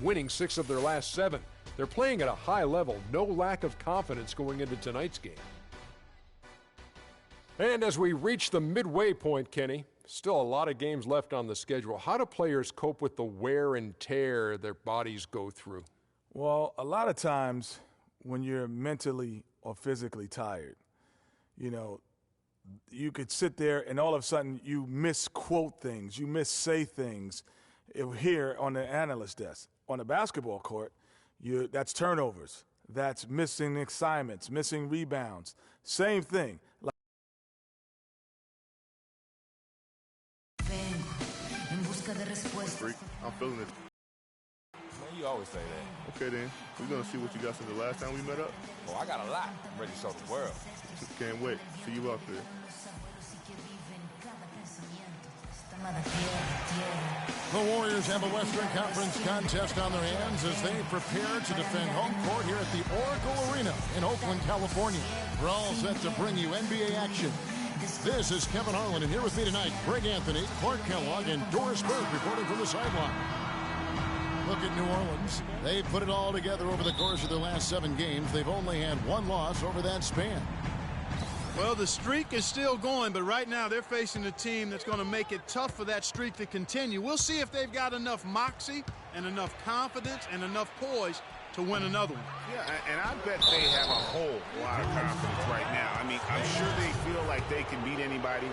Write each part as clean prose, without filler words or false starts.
winning 6 of their last 7. They're playing at a high level, no lack of confidence going into tonight's game. And as we reach the midway point, Kenny, still a lot of games left on the schedule. How do players cope with the wear and tear their bodies go through? Well, a lot of times when you're mentally or physically tired, you could sit there and all of a sudden you misquote things, you missay things here on the analyst desk. On the basketball court, that's turnovers, that's missing assignments, missing rebounds, same thing. I'm feeling it. Man, you always say that. Okay then, we're gonna see what you got since the last time we met up. Oh, I got a lot. I'm ready to show the world. Can't wait. See you out there. The Warriors have a Western Conference contest on their hands as they prepare to defend home court here at the Oracle Arena in Oakland, California. We're all set to bring you NBA action. This is Kevin Harlan, and here with me tonight, Greg Anthony, Clark Kellogg, and Doris Burke reporting from the sideline. Look at New Orleans. They put it all together over the course of their last 7 games. They've only had 1 loss over that span. Well, the streak is still going, but right now they're facing a team that's going to make it tough for that streak to continue. We'll see if they've got enough moxie and enough confidence and enough poise to win another one. Yeah, and I bet they have a whole lot of confidence right now. I mean, I'm sure they feel like they can beat anybody,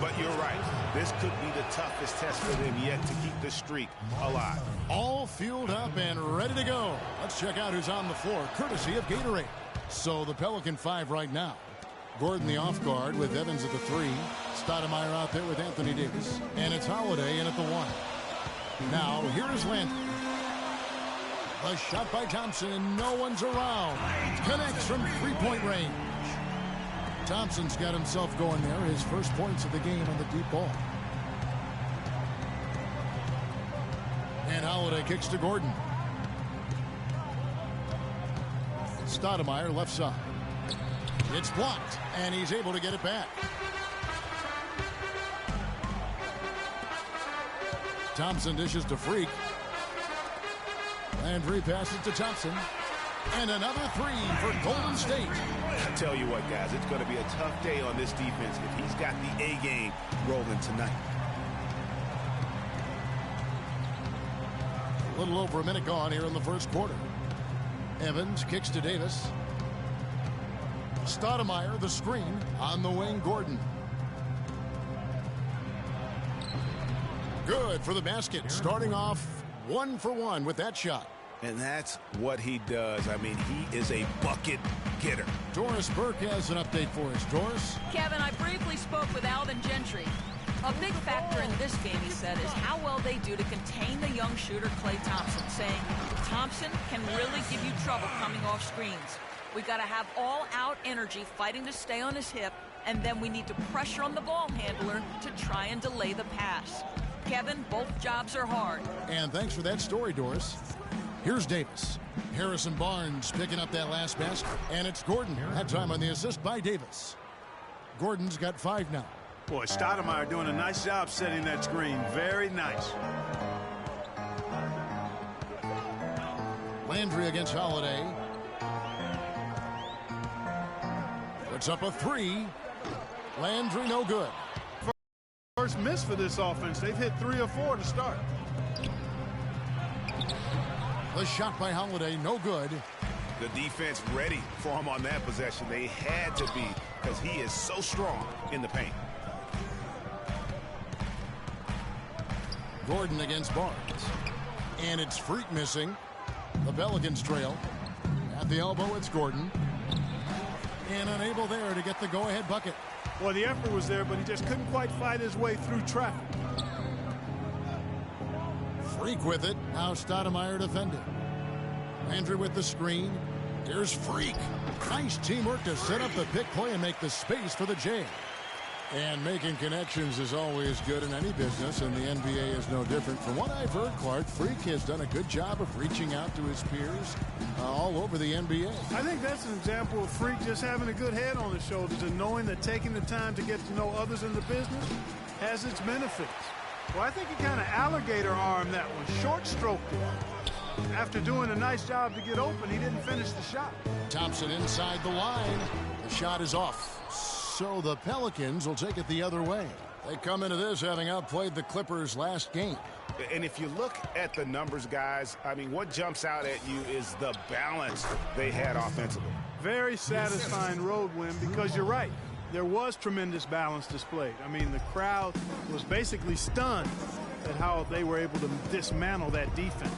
but you're right. This could be the toughest test for them yet to keep the streak alive. All fueled up and ready to go. Let's check out who's on the floor, courtesy of Gatorade. So the Pelican 5 right now. Gordon the off guard with Evans at the 3. Stoudemire out there with Anthony Davis. And it's Holiday in at the 1. Now, here is Landry. A shot by Thompson, and no one's around. Connects from 3-point range. Thompson's got himself going there. His first points of the game on the deep ball. And Holiday kicks to Gordon. Stoudemire left side. It's blocked, and he's able to get it back. Thompson dishes to Freak. Landry passes to Thompson. And another 3 for Golden State. I tell you what, guys, it's going to be a tough day on this defense if he's got the A game rolling tonight. A little over a minute gone here in the first quarter. Evans kicks to Davis. Stoudemire, the screen on the wing, Gordon. Good for the basket. Starting off 1 for 1 with that shot. And that's what he does. I mean, he is a bucket getter. Doris Burke has an update for us. Doris? Kevin, I briefly spoke with Alvin Gentry. A big factor in this game, he said, is how well they do to contain the young shooter Klay Thompson, saying Thompson can really give you trouble coming off screens. We've got to have all-out energy fighting to stay on his hip, and then we need to pressure on the ball handler to try and delay the pass. Kevin, both jobs are hard. And thanks for that story, Doris. Here's Davis. Harrison Barnes picking up that last basket. And it's Gordon. That time on the assist by Davis. Gordon's got 5 now. Boy, Stoudemire doing a nice job setting that screen. Very nice. Landry against Holiday. Puts up a 3. Landry no good. First miss for this offense. They've hit 3 or 4 to start. The shot by Holiday, no good. The defense ready for him on that possession. They had to be, because he is so strong in the paint. Gordon against Barnes. And it's Freak missing. The Pelicans trail. At the elbow, it's Gordon. And unable there to get the go-ahead bucket. Well, the effort was there, but he just couldn't quite fight his way through traffic. Freak with it. Now Stoudemire defending. Landry with the screen. Here's Freak. Nice teamwork to set up the pick play and make the space for the J. And making connections is always good in any business, and the NBA is no different. From what I've heard, Clark, Freak has done a good job of reaching out to his peers all over the NBA. I think that's an example of Freak just having a good head on his shoulders and knowing that taking the time to get to know others in the business has its benefits. Well, I think he kind of alligator armed that one, short stroked it. after doing a nice job to get open, he didn't finish the shot. Thompson inside the line. The shot is off. So the Pelicans will take it the other way. They come into this having outplayed the Clippers last game. And if you look at the numbers, guys, I mean, what jumps out at you is the balance they had offensively. Very satisfying road win because you're right. There was tremendous balance displayed. I mean, the crowd was basically stunned at how they were able to dismantle that defense.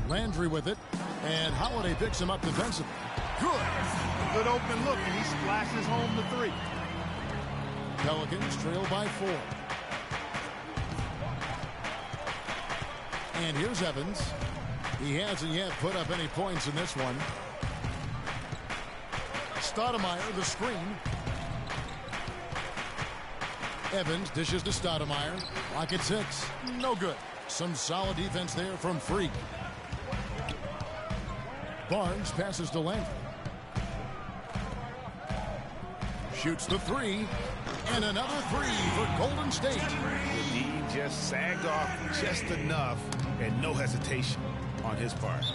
Landry with it, and Holiday picks him up defensively. Good open look, and he splashes home the three. Pelicans trail by 4. And here's Evans. He hasn't yet put up any points in this one. Stoudemire, the screen. Evans dishes to Stoudemire. Rockets hits. No good. Some solid defense there from Freak. Barnes passes to Landry. Shoots the 3. And another 3 for Golden State. He just sagged off just enough and no hesitation on his part.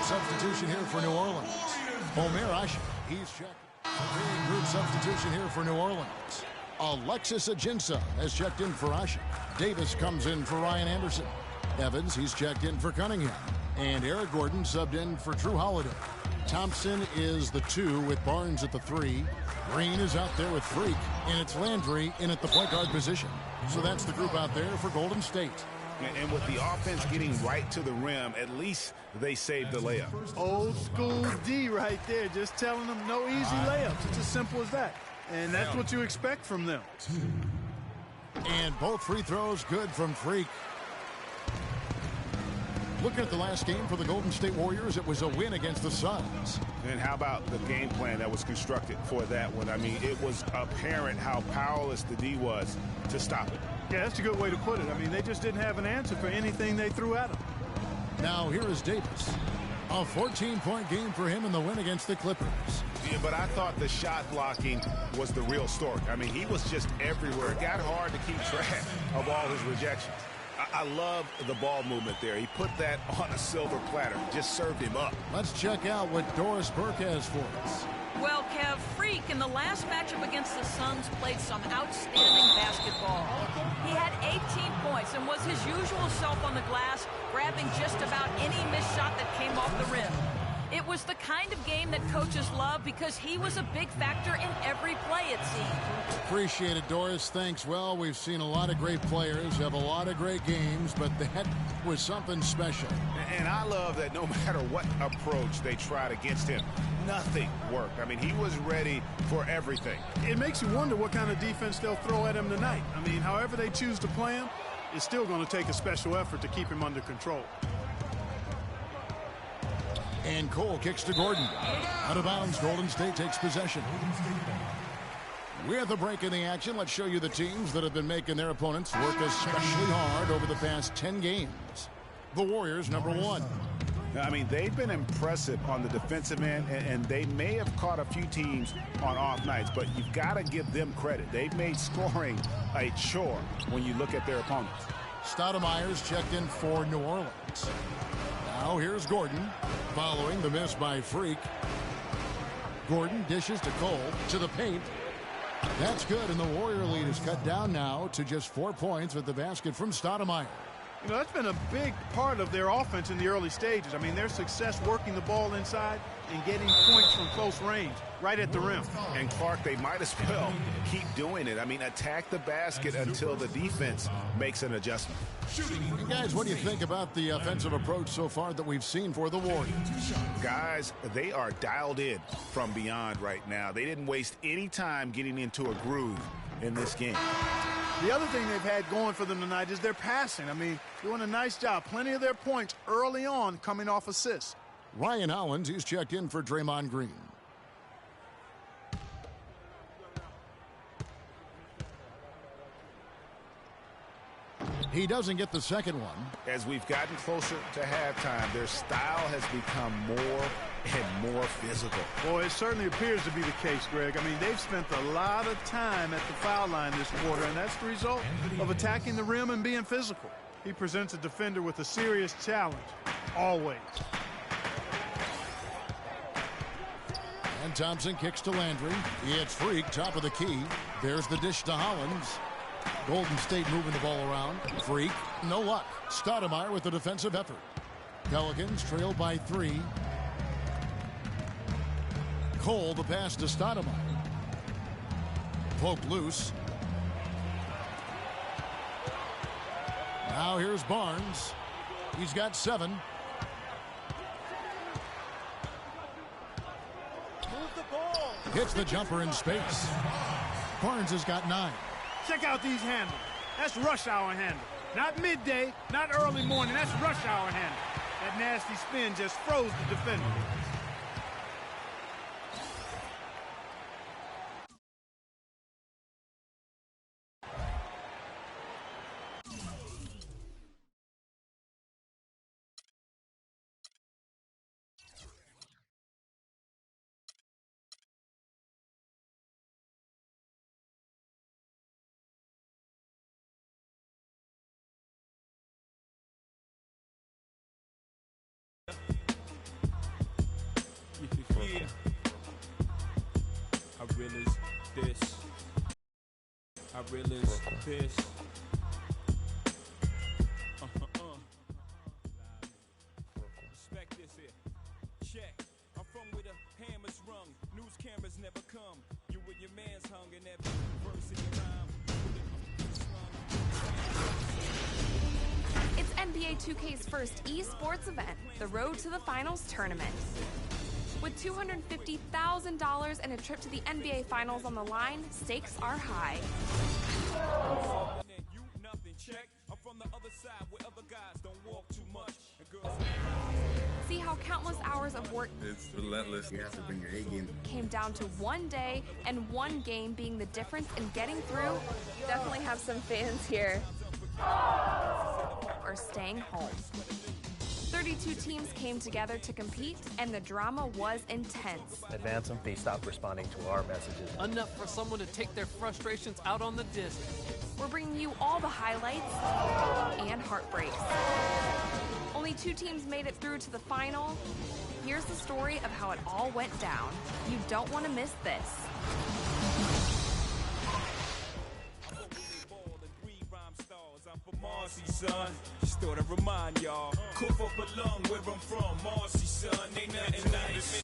Substitution here for New Orleans. Omer Ashe, he's checked. Big group substitution here for New Orleans. Alexis Ajinça has checked in for Ashe. Davis comes in for Ryan Anderson. Evans, he's checked in for Cunningham. And Eric Gordon subbed in for Drew Holiday. Thompson is the 2 with Barnes at the 3. Green is out there with Freak. And it's Landry in at the point guard position. So that's the group out there for Golden State. And with the offense getting right to the rim, at least they saved the layup. Old school D right there, just telling them no easy layups. It's as simple as that. And that's what you expect from them. And both free throws good from Freak. Looking at the last game for the Golden State Warriors, it was a win against the Suns. And how about the game plan that was constructed for that one? I mean, it was apparent how powerless the D was to stop it. Yeah, that's a good way to put it. I mean, they just didn't have an answer for anything they threw at them. Now here is Davis. A 14-point game for him in the win against the Clippers. Yeah, but I thought the shot blocking was the real story. I mean, he was just everywhere. It got hard to keep track of all his rejections. I love the ball movement there. He put that on a silver platter. Just served him up. Let's check out what Doris Burke has for us. Well, Kev, Freak in the last matchup against the Suns played some outstanding basketball. He had 18 points and was his usual self on the glass, grabbing just about any missed shot that came off the rim. It was the kind of game that coaches love because he was a big factor in every play, it seemed. Appreciate it, Doris. Thanks. Well, we've seen a lot of great players have a lot of great games, but that was something special. And I love that no matter what approach they tried against him, nothing worked. I mean, he was ready for everything. It makes you wonder what kind of defense they'll throw at him tonight. I mean, however they choose to play him, it's still going to take a special effort to keep him under control. And Cole kicks to Gordon. Out of bounds, Golden State takes possession. With a break in the action, let's show you the teams that have been making their opponents work especially hard over the past 10 games. The Warriors, number 1. I mean, they've been impressive on the defensive end, and they may have caught a few teams on off nights, but you've got to give them credit. They've made scoring a chore when you look at their opponents. Stoudemire's checked in for New Orleans. Now here's Gordon, following the miss by Freak. Gordon dishes to Cole, to the paint. That's good, and the Warrior lead is cut down now to just 4 points with the basket from Stoudemire. You know, that's been a big part of their offense in the early stages. I mean, their success working the ball inside and getting points from close range, right at the rim. And Clark, they might as well keep doing it. I mean, attack the basket until the defense makes an adjustment. And guys, what do you think about the offensive approach so far that we've seen for the Warriors? Guys, they are dialed in from beyond right now. They didn't waste any time getting into a groove in this game. The other thing they've had going for them tonight is their passing. I mean, doing a nice job. Plenty of their points early on coming off assists. Ryan Hollins, he's checked in for Draymond Green. He doesn't get the second one. As we've gotten closer to halftime, their style has become more and more physical. Boy, it certainly appears to be the case, Greg. I mean, they've spent a lot of time at the foul line this quarter, and that's the result of attacking the rim and being physical. He presents a defender with a serious challenge, always. And Thompson kicks to Landry. It's Freak, top of the key. There's the dish to Hollins. Golden State moving the ball around. Freak, no luck. Stoudemire with the defensive effort. Pelicans trail by 3. Cole, the pass to Stoudemire. Poke loose. Now here's Barnes. He's got 7. Move the ball. Hits the jumper in space. Barnes has got 9. Check out these handles. That's rush hour handle. Not midday, not early morning. That's rush hour handle. That nasty spin just froze the defender. Yeah. I realize this. I realize this. Respect this here. Check. I'm from where the hammers rung. News cameras never come. You and your man's hung in that verse in your rhyme. It's NBA 2K's first esports event, the Road to the Finals tournament. With $250,000 and a trip to the NBA Finals on the line, stakes are high. See how countless hours of work it's relentless. You have to bring your A game. Came down to one day and one game being the difference in getting through. Definitely have some fans here. Or staying home. 32 teams came together to compete, and the drama was intense. Advance them, they stopped responding to our messages. Enough for someone to take their frustrations out on the disc. We're bringing you all the highlights and heartbreaks. Only 2 teams made it through to the final. Here's the story of how it all went down. You don't want to miss this. Marcy, son, just thought I'd remind y'all. Cough up a lung where I'm from, Marcy, son, ain't nothing nice.